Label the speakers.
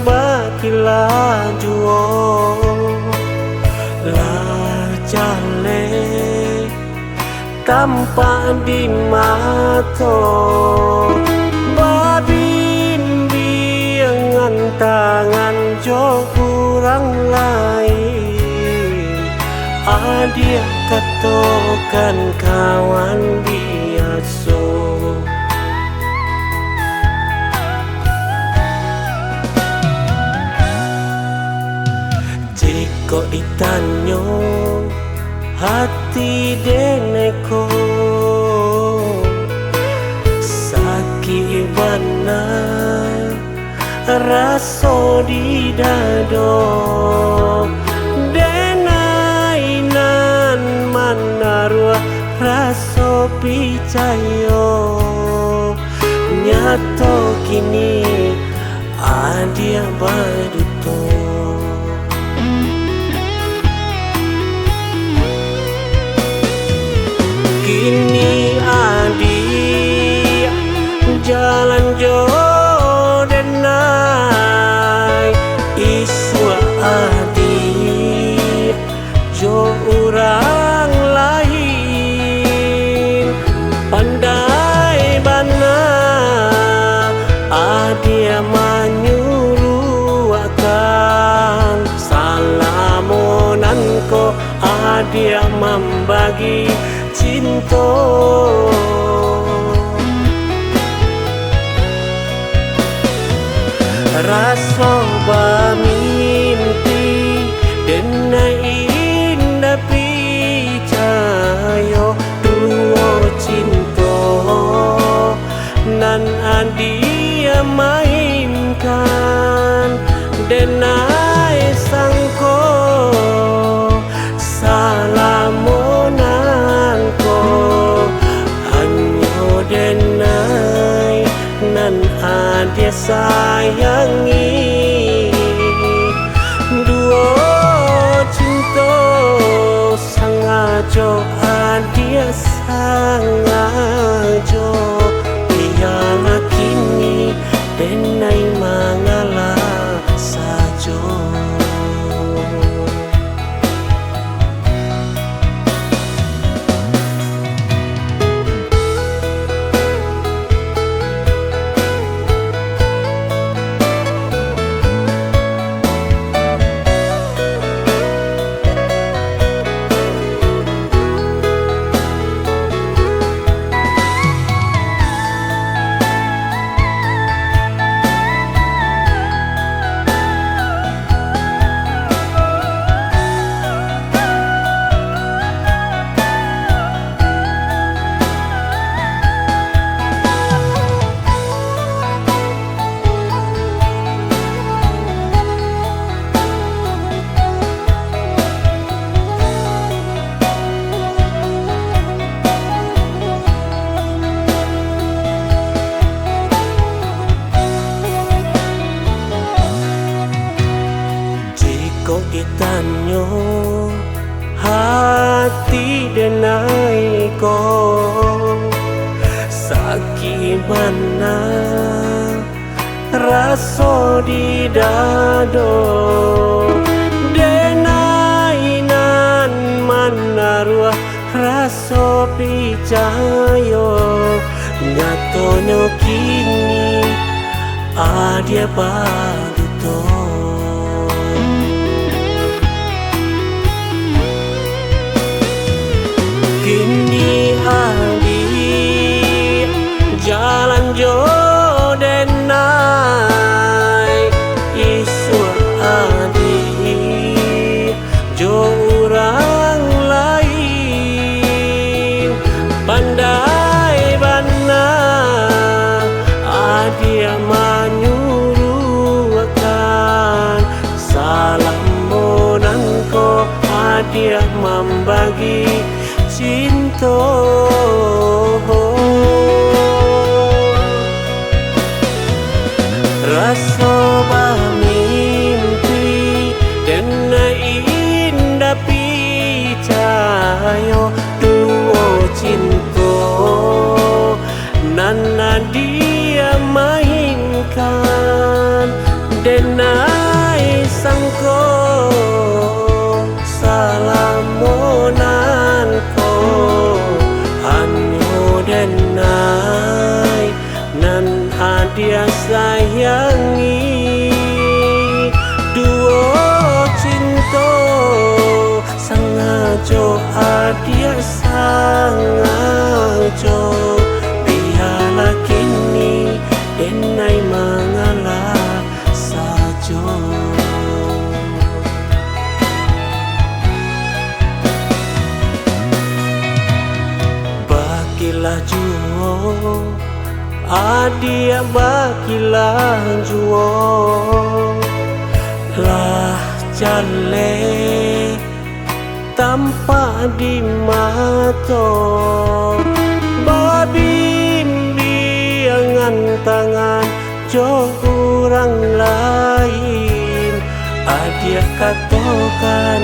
Speaker 1: bakilah juo la jale tanpa di mato babin biangan tangan jo kurang lain adia katokan kawan biaso jiko itanyo hati deneko sakit bana raso di dado denainan manarua raso picayo nyato kini adia baduto kini adik jalan jo denai iswa adik jo orang lain pandai bana adia menyuruh akan salamonanko adia membagi cinta rasa mimpi denai indah picayo dua cinta nan adia mainkan denai sangko salamonanko anyo denai nan adia sayangi duo cinta sangajo adia sangajo yang kini denai mangalah sajo itanyo hati denai ko sakit mana raso di dado denai nan manarua raso picayo nyatonyo kini adia baduto kini adik jalan jo denai isu adik jo orang lain pandai bana adia menyuruh akan salamonanko adia membagi cinta rasa mimpi denai indah picayo duo cinta nan dia mainkan denai sangko salamonan ko hanyo denai nan adia sayangi duo cinto sangajo adia sangajo piala kini denai mengalah sajo. Bakilah juo adia bakilah juo lah jale tanpa di mato babimbiangan tangan jo orang lain adia katokan